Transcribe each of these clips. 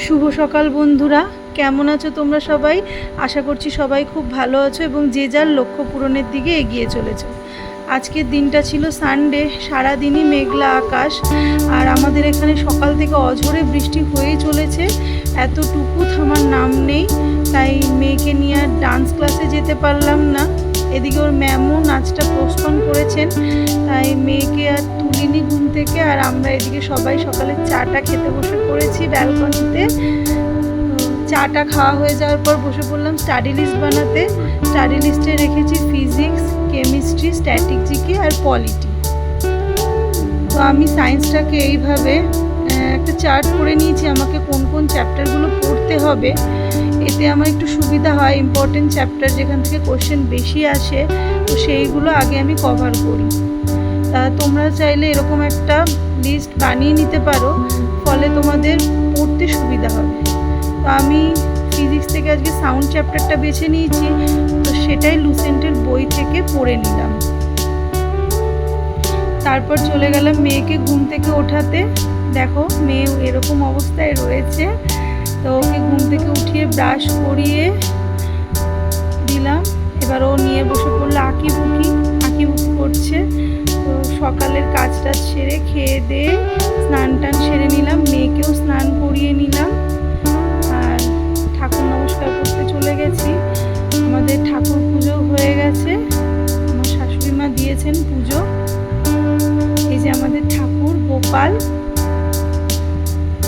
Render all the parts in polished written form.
শুভ সকাল বন্ধুরা, কেমন আছো তোমরা সবাই? আশা করছি সবাই খুব ভালো আছো এবং যে যার লক্ষ্য পূরণের দিকে এগিয়ে চলেছো। আজকের দিনটা ছিল সানডে, সারাদিনই মেঘলা আকাশ, আর আমাদের এখানে সকাল থেকে অঝোরে বৃষ্টি হয়েই চলেছে, এতটুকু থামার নাম নেই। তাই মেয়েকে নিয়ে আর ডান্স ক্লাসে যেতে পারলাম না। এদিকে ওর ম্যামও নাচটা পোস্টপোন করেছেন, তাই মেয়েকে আর তুলিনি ঘুম থেকে। আর আমরা এদিকে সবাই সকালে চাটা খেতে বসে পড়েছি ব্যালকনিতে। চাটা খাওয়া হয়ে যাওয়ার পর বসে পড়লাম স্টাডি লিস্ট বানাতে। স্টাডি লিস্টে রেখেছি ফিজিক্স, কেমিস্ট্রি, স্ট্যাটিক জিকে আর পলিটি। তো আমি সায়েন্সটাকে এইভাবে একটা চার্ট করে নিয়েছি, আমাকে কোন কোন চ্যাপ্টারগুলো পড়তে হবে। এতে আমার একটু সুবিধা হয়, ইম্পর্টেন্ট চ্যাপ্টার যেখান থেকে কোশ্চেন বেশি আসে তো সেইগুলো আগে আমি কভার করি। তা তোমরা চাইলে এরকম একটা লিস্ট বানিয়ে নিতে পারো, ফলে তোমাদের পড়তে সুবিধা হবে। তো আমি ফিজিক্স থেকে আজকে সাউন্ড চ্যাপ্টারটা বেছে নিয়েছি, তো সেটাই লুসেন্টের বই থেকে পড়ে নিলাম। তারপর চলে গেলাম মেয়েকে ঘুম থেকে ওঠাতে। দেখো মেয়ে এরকম অবস্থায় রয়েছে, তো ওকে ঘুম থেকে উঠিয়ে ব্রাশ করিয়ে দিলাম। এবার ও নিয়ে বসে পড়লো আঁকিবুকি করছে। তো সকালের কাজটা সেরে খেয়ে দিয়ে স্নান টান সেরে নিলাম, মেয়েকেও স্নান করিয়ে নিলাম। আর ঠাকুর নমস্কার করতে চলে গেছি। আমাদের ঠাকুর পুজো হয়ে গেছে, আমার শাশুড়ি মা দিয়েছেন পুজো। এই যে আমাদের ঠাকুর গোপাল।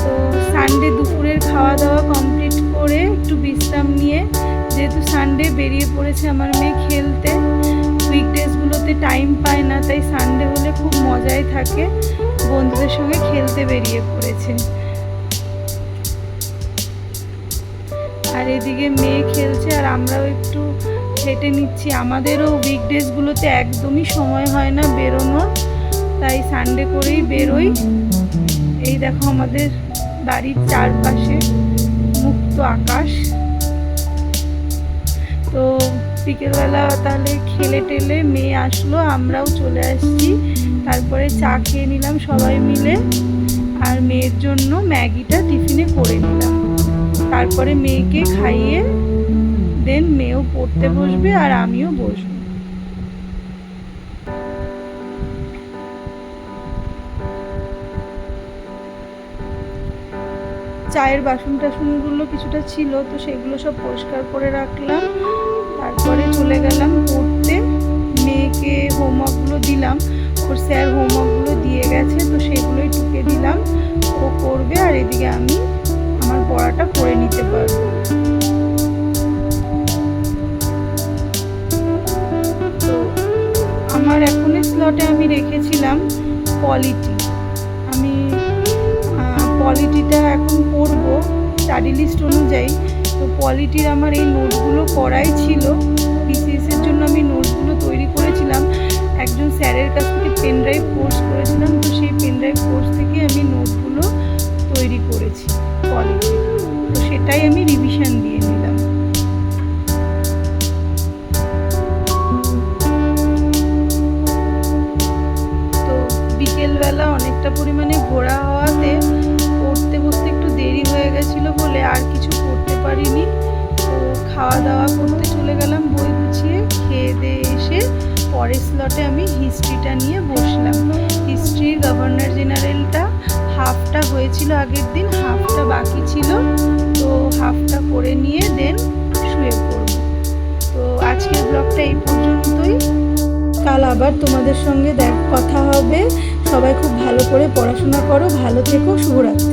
তো সানডে দুপুরের খাওয়া দাওয়া কমপ্লিট করে একটু বিশ্রাম নিয়ে, যেহেতু সানডে বেরিয়ে পড়েছে আমার মেয়ে খেলতে। উইকডেজগুলোতে টাইম পায় না, তাই সানডে হলে খুব মজাই থাকে, বন্ধুদের সঙ্গে খেলতে বেরিয়ে পড়েছে। আর এদিকে মেয়ে খেলছে আর আমরাও একটু হেঁটে নিচ্ছি। আমাদেরও উইকডেজগুলোতে একদমই সময় হয় না বেরোনোর, তাই সানডে করেই বেরোই। এই দেখো আমাদের বাড়ির চারপাশে মুক্ত আকাশ। তো বিকেলবেলা তাহলে খেলে টেলে মেয়ে আসলো, আমরাও চলে আসছি। তারপরে চা খেয়ে নিলাম সবাই মিলে, আর মেয়ের জন্য ম্যাগিটা টিফিনে করে নিলাম। তারপরে মেয়েকে খাইয়ে দেন মেয়েও পড়তে বসবে আর আমিও বসবো। চায়ের বাসন টাসনগুলো কিছুটা ছিল, তো সেগুলো সব পরিষ্কার করে রাখলাম। তারপরে চলে গেলাম পড়তে। মেয়েকে হোমওয়ার্কগুলো দিলাম, ওর স্যার হোমওয়ার্কগুলো দিয়ে গেছে, তো সেগুলোই টুকে দিলাম, ও করবে। আর এদিকে আমি আমার পড়াটা করে নিতে পারবো। তো আমার এখনের স্লটে আমি রেখেছিলাম পলিটি। আমি পলিটিটা এখন পড়বো স্টাডি লিস্ট অনুযায়ী। তো পলিটির আমার এই নোটগুলো করাই ছিল, বিসিএসের জন্য আমি নোটগুলো তৈরি করেছিলাম। একজন স্যারের কাছ থেকে পেন ড্রাইভ কোর্স করেছিলাম, তো সেই পেন ড্রাইভ কোর্স থেকে আমি নোটগুলো তৈরি করেছি পলিটি। তো সেটাই আমি রিভিশন দিয়ে নিলাম। তো বিকেলবেলা অনেকটা পরিমাণে ঘোরা হওয়াতে পড়তে বসতে একটু দেরি হয়ে গেছিলো বলে আর কিছু করতে পারিনি। তো খাওয়া দাওয়া করতে চলে গেলাম বই গুছিয়ে। খেয়ে দিয়ে এসে পরের স্লটে আমি হিস্ট্রিটা নিয়ে বসলাম। হিস্ট্রির গভর্নর জেনারেলটা হাফটা হয়েছিল আগের দিন, হাফটা বাকি ছিল, তো হাফটা করে নিয়ে দেন শুয়ে পড়ব। তো আজকের ব্লগটা এই পর্যন্তই, কাল আবার তোমাদের সঙ্গে কথা হবে। সবাই খুব ভালো করে পড়াশোনা করো, ভালো থেকো, শুভরাত্রি।